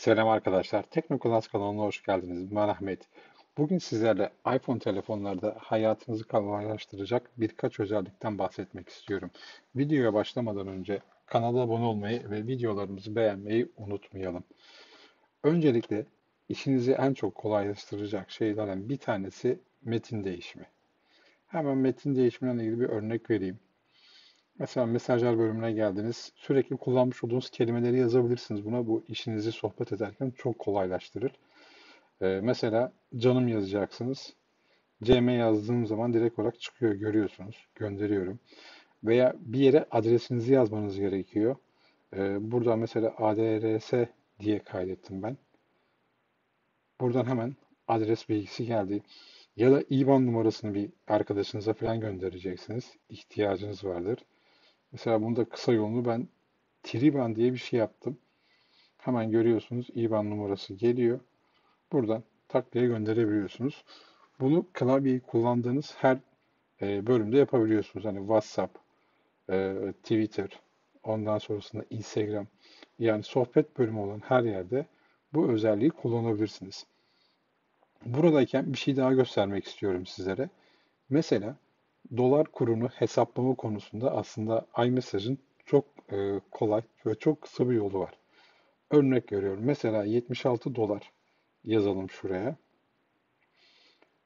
Selam arkadaşlar. Teknoklass kanalına hoş geldiniz. Ben Ahmet. Bugün sizlerle iPhone telefonlarda hayatınızı kolaylaştıracak birkaç özellikten bahsetmek istiyorum. Videoya başlamadan önce kanala abone olmayı ve videolarımızı beğenmeyi unutmayalım. Öncelikle işinizi en çok kolaylaştıracak şeylerden bir tanesi metin değişimi. Hemen metin değişimiyle ilgili bir örnek vereyim. Mesela mesajlar bölümüne geldiniz. Sürekli kullanmış olduğunuz kelimeleri yazabilirsiniz buna. Bu işinizi sohbet ederken çok kolaylaştırır. Mesela canım yazacaksınız. CM yazdığım zaman direkt olarak çıkıyor, görüyorsunuz. Gönderiyorum. Veya bir yere adresinizi yazmanız gerekiyor. Buradan mesela adrs diye kaydettim ben. Buradan hemen adres bilgisi geldi. Ya da IBAN numarasını bir arkadaşınıza falan göndereceksiniz. İhtiyacınız vardır. Mesela bunda kısa yolunu ben Triban diye bir şey yaptım. Hemen görüyorsunuz IBAN numarası geliyor. Buradan tak diye gönderebiliyorsunuz. Bunu klavyeyi kullandığınız her bölümde yapabiliyorsunuz. Hani WhatsApp, Twitter, ondan sonrasında Instagram. Yani sohbet bölümü olan her yerde bu özelliği kullanabilirsiniz. Buradayken bir şey daha göstermek istiyorum sizlere. Mesela dolar kurunu hesaplama konusunda aslında iMessage'ın çok kolay ve çok kısa bir yolu var. Örnek veriyorum. Mesela 76 dolar yazalım şuraya.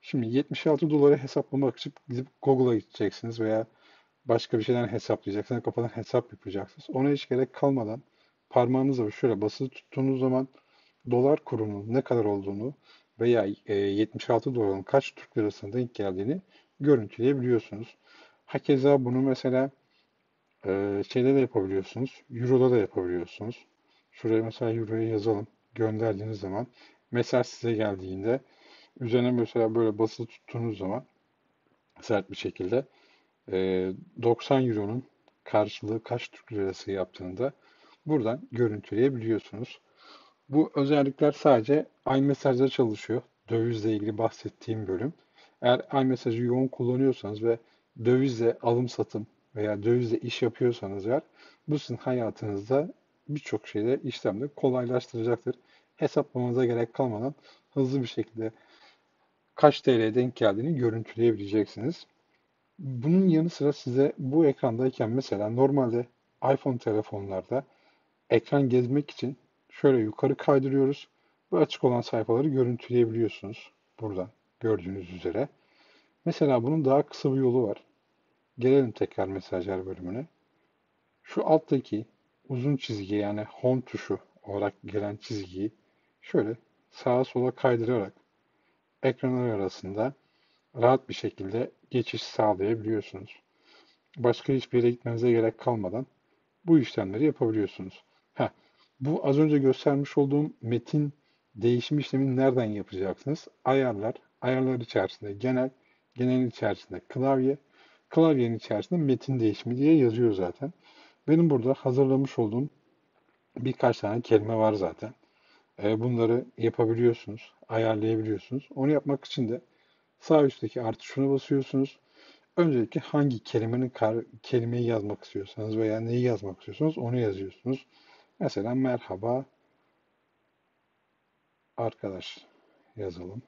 Şimdi 76 doları hesaplamak için gidip Google'a gideceksiniz veya başka bir şeyden hesaplayacaksınız. Kafadan hesap yapacaksınız. Ona hiç gerek kalmadan parmağınızla şöyle basılı tuttuğunuz zaman dolar kurunun ne kadar olduğunu veya 76 doların kaç Türk lirasına denk geldiğini görüntüleyebiliyorsunuz. Hakeza bunu mesela şeyde de yapabiliyorsunuz. Euro'da da yapabiliyorsunuz. Şuraya mesela Euro'yu yazalım. Gönderdiğiniz zaman mesaj size geldiğinde üzerine mesela böyle basılı tuttuğunuz zaman sert bir şekilde 90 Euro'nun karşılığı kaç Türk lirası yaptığını da buradan görüntüleyebiliyorsunuz. Bu özellikler sadece iMessage'da çalışıyor. Dövizle ilgili bahsettiğim bölüm. Eğer iMessage'ı yoğun kullanıyorsanız ve dövizle alım satım veya dövizle iş yapıyorsanız eğer bu sizin hayatınızda birçok şeyde işlemde kolaylaştıracaktır. Hesaplamanıza gerek kalmadan hızlı bir şekilde kaç TL'ye denk geldiğini görüntüleyebileceksiniz. Bunun yanı sıra size bu ekrandayken mesela normalde iPhone telefonlarda ekran gezmek için şöyle yukarı kaydırıyoruz ve açık olan sayfaları görüntüleyebiliyorsunuz buradan gördüğünüz üzere. Mesela bunun daha kısa bir yolu var. Gelelim tekrar mesajlar bölümüne. Şu alttaki uzun çizgi yani home tuşu olarak gelen çizgiyi şöyle sağa sola kaydırarak ekranlar arasında rahat bir şekilde geçiş sağlayabiliyorsunuz. Başka hiçbir yere gitmenize gerek kalmadan bu işlemleri yapabiliyorsunuz. Heh, bu az önce göstermiş olduğum metin değişim işlemini nereden yapacaksınız? Ayarlar, ayarlar içerisinde genel, genel içerisinde klavye, klavyenin içerisinde metin değişimi diye yazıyor zaten. Benim burada hazırlamış olduğum birkaç tane kelime var zaten. Bunları yapabiliyorsunuz, ayarlayabiliyorsunuz. Onu yapmak için de sağ üstteki artı şuna basıyorsunuz. Öncelikle hangi kelimeyi yazmak istiyorsanız veya neyi yazmak istiyorsanız onu yazıyorsunuz. Mesela merhaba arkadaş yazalım.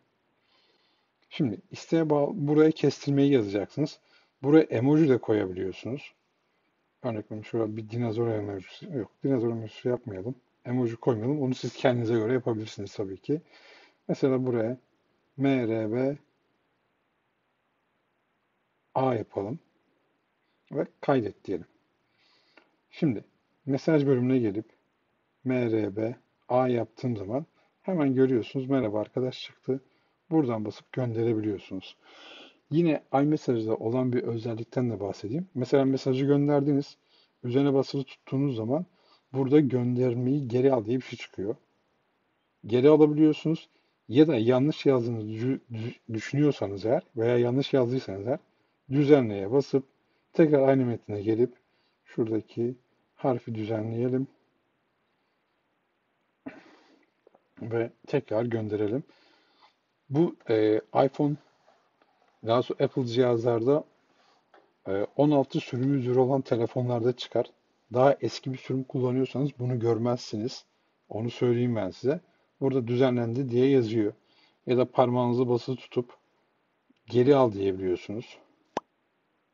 Şimdi isteğe bağlı buraya kestirmeyi yazacaksınız. Buraya emoji de koyabiliyorsunuz. Örnek veriyorum şurada bir dinozor emojisi yok. Dinozor emojisi yapmayalım. Emoji koymayalım. Onu siz kendinize göre yapabilirsiniz tabii ki. Mesela buraya MRB A yapalım ve kaydet diyelim. Şimdi mesaj bölümüne gelip MRB A yaptığım zaman hemen görüyorsunuz merhaba arkadaş çıktı. Buradan basıp gönderebiliyorsunuz. Yine iMessage'da olan bir özellikten de bahsedeyim. Mesela mesajı gönderdiniz. Üzerine basılı tuttuğunuz zaman burada göndermeyi geri al diye bir şey çıkıyor. Geri alabiliyorsunuz. Ya da yanlış yazdığınızı düşünüyorsanız eğer veya yanlış yazdıysanız eğer düzenleye basıp tekrar aynı metne gelip şuradaki harfi düzenleyelim ve tekrar gönderelim. Bu iPhone daha sonra Apple cihazlarda 16 sürüm üzeri olan telefonlarda çıkar. Daha eski bir sürüm kullanıyorsanız bunu görmezsiniz. Onu söyleyeyim ben size. Burada düzenlendi diye yazıyor. Ya da parmağınızı basılı tutup geri al diyebiliyorsunuz.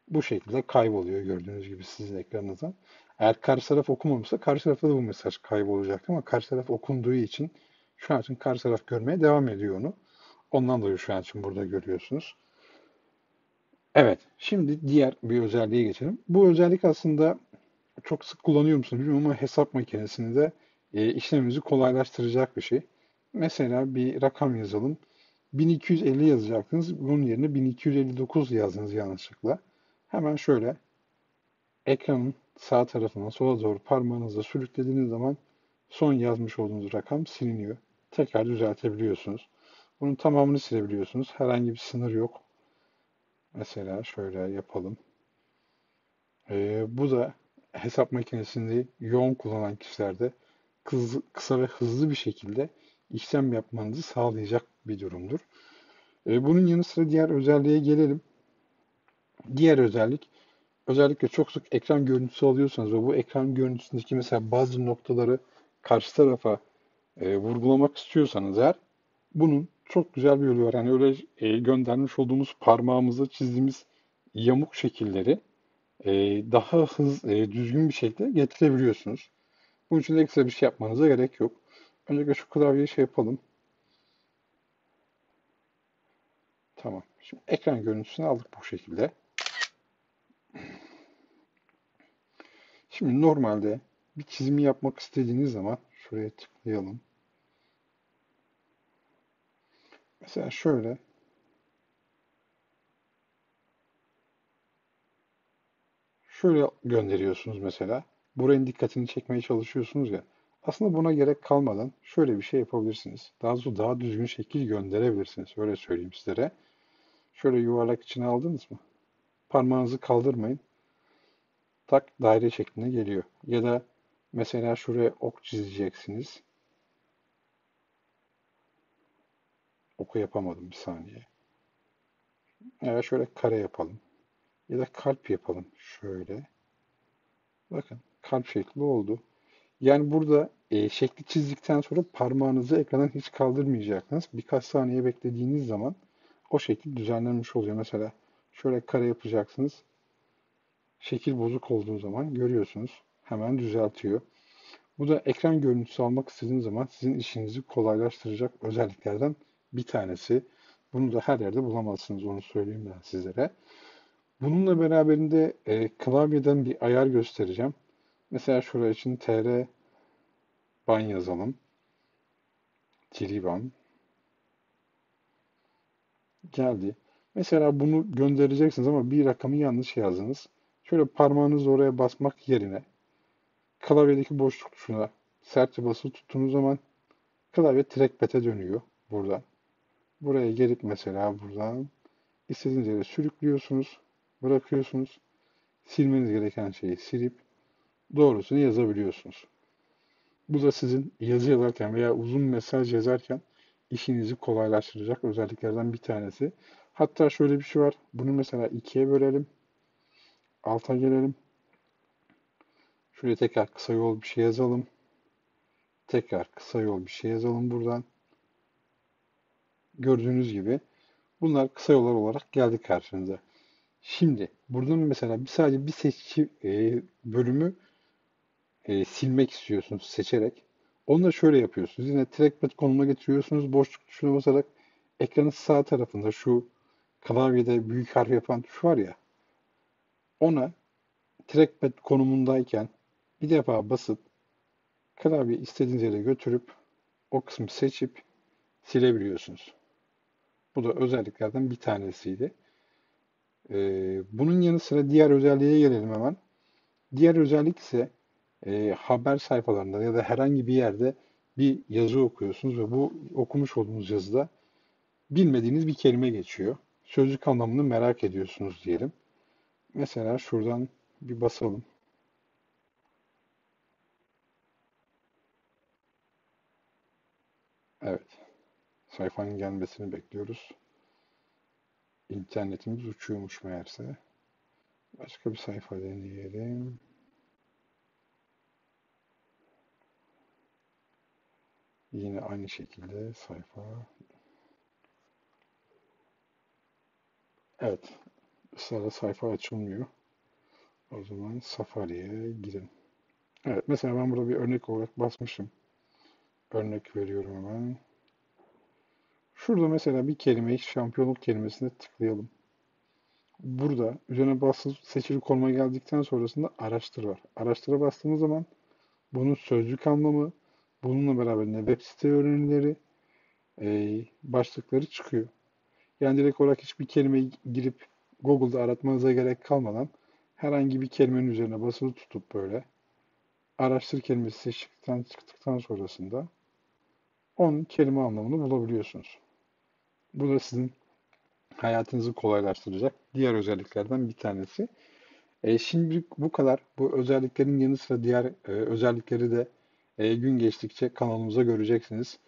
Bu şekilde kayboluyor gördüğünüz gibi sizin ekranınızdan. Eğer karşı taraf okumamışsa karşı tarafta da bu mesaj kaybolacak ama karşı taraf okunduğu için şu an için karşı taraf görmeye devam ediyor onu. Ondan dolayı şu an için burada görüyorsunuz. Evet, şimdi diğer bir özelliğe geçelim. Bu özellik aslında çok sık kullanıyor musunuz bilmiyorum ama hesap makinesinde işlemimizi kolaylaştıracak bir şey. Mesela bir rakam yazalım. 1250 yazacaktınız. Bunun yerine 1259 yazdınız yanlışlıkla. Hemen şöyle ekranın sağ tarafına sola doğru parmağınızla sürüklediğiniz zaman son yazmış olduğunuz rakam siliniyor. Tekrar düzeltebiliyorsunuz. Bunun tamamını silebiliyorsunuz. Herhangi bir sınır yok. Mesela şöyle yapalım. Bu da hesap makinesini yoğun kullanan kişilerde kısa ve hızlı bir şekilde işlem yapmanızı sağlayacak bir durumdur. Bunun yanı sıra diğer özelliğe gelelim. Diğer özellik, özellikle çok sık ekran görüntüsü alıyorsanız ve bu ekran görüntüsündeki mesela bazı noktaları karşı tarafa vurgulamak istiyorsanız eğer bunun çok güzel bir yolu var. Yani öyle göndermiş olduğumuz parmağımızla çizdiğimiz yamuk şekilleri e, daha düzgün bir şekilde getirebiliyorsunuz. Bunun için de ekstra bir şey yapmanıza gerek yok. Öncelikle şu klavyeyi şey yapalım. Tamam. Şimdi ekran görüntüsünü aldık bu şekilde. Şimdi normalde bir çizimi yapmak istediğiniz zaman şuraya tıklayalım. Mesela şöyle gönderiyorsunuz mesela. Buranın dikkatini çekmeye çalışıyorsunuz ya. Aslında buna gerek kalmadan şöyle bir şey yapabilirsiniz. Daha düzgün şekil gönderebilirsiniz. Öyle söyleyeyim sizlere. Şöyle yuvarlak içine aldınız mı? Parmağınızı kaldırmayın. Tak daire şeklinde geliyor. Ya da mesela şuraya ok çizeceksiniz. Oku yapamadım bir saniye. Evet şöyle kare yapalım. Ya da kalp yapalım. Şöyle. Bakın kalp şekli oldu. Yani burada şekli çizdikten sonra parmağınızı ekrandan hiç kaldırmayacaksınız. Birkaç saniye beklediğiniz zaman o şekil düzenlenmiş oluyor. Mesela şöyle kare yapacaksınız. Şekil bozuk olduğu zaman görüyorsunuz. Hemen düzeltiyor. Bu da ekran görüntüsü almak istediğiniz zaman sizin işinizi kolaylaştıracak özelliklerden bir tanesi. Bunu da her yerde bulamazsınız, onu söyleyeyim ben sizlere. Bununla beraberinde klavyeden bir ayar göstereceğim. Mesela şuraya için tr ban yazalım. Triban geldi. Mesela bunu göndereceksiniz ama bir rakamı yanlış yazdınız. Şöyle parmağınızı oraya basmak yerine klavyedeki boşluk tuşuna sertçe basılı tuttuğunuz zaman klavye trackpad'e dönüyor burada. Buraya gelip mesela buradan istediğiniz yere sürüklüyorsunuz, bırakıyorsunuz. Silmeniz gereken şeyi silip doğrusunu yazabiliyorsunuz. Bu da sizin yazı yazarken veya uzun mesaj yazarken işinizi kolaylaştıracak özelliklerden bir tanesi. Hatta şöyle bir şey var. Bunu mesela ikiye bölelim. Alta gelelim. Şuraya tekrar kısa yol bir şey yazalım. Tekrar kısa yol bir şey yazalım buradan. Gördüğünüz gibi bunlar kısa yollar olarak geldi karşınıza. Şimdi buradan mesela sadece bir seçki bölümü silmek istiyorsunuz seçerek. Onu da şöyle yapıyorsunuz. Yine trackpad konumuna getiriyorsunuz. Boşluk tuşuna basarak ekranın sağ tarafında şu klavyede büyük harf yapan tuş var ya, ona trackpad konumundayken bir defa basıp klavye istediğiniz yere götürüp o kısmı seçip silebiliyorsunuz. Bu da özelliklerden bir tanesiydi. Bunun yanı sıra diğer özelliğe gelelim hemen. Diğer özellik ise haber sayfalarında ya da herhangi bir yerde bir yazı okuyorsunuz ve bu okumuş olduğunuz yazıda bilmediğiniz bir kelime geçiyor. Sözcük anlamını merak ediyorsunuz diyelim. Mesela şuradan bir basalım. Evet, sayfanın gelmesini bekliyoruz. İnternetimiz uçuyormuş meğerse. Başka bir sayfa deneyelim. Yine aynı şekilde sayfa. Evet, ısrarla sayfa açılmıyor. O zaman Safari'ye girin. Evet, mesela ben burada bir örnek olarak basmışım. Örnek veriyorum hemen. Şurada mesela bir kelimeyi, şampiyonluk kelimesine tıklayalım. Burada üzerine basılı seçili konuma geldikten sonrasında araştır var. Araştıra bastığımız zaman bunun sözcük anlamı, bununla beraber ne web site önerileri, başlıkları çıkıyor. Yani direkt olarak hiçbir kelimeyi girip Google'da aratmanıza gerek kalmadan herhangi bir kelimenin üzerine basılı tutup böyle araştır kelimesi çıktıktan sonrasında onun kelime anlamını bulabiliyorsunuz. Bu da sizin hayatınızı kolaylaştıracak diğer özelliklerden bir tanesi. Şimdi bu kadar. Bu özelliklerin yanı sıra diğer özellikleri de gün geçtikçe kanalımıza göreceksiniz.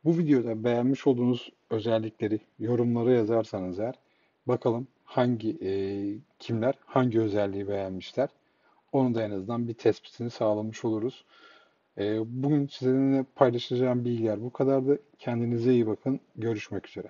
Bu videoda beğenmiş olduğunuz özellikleri yorumlara yazarsanız eğer bakalım kimler hangi özelliği beğenmişler. Onu da en azından bir tespitini sağlamış oluruz. Bugün sizinle paylaşacağım bilgiler bu kadardı. Kendinize iyi bakın. Görüşmek üzere.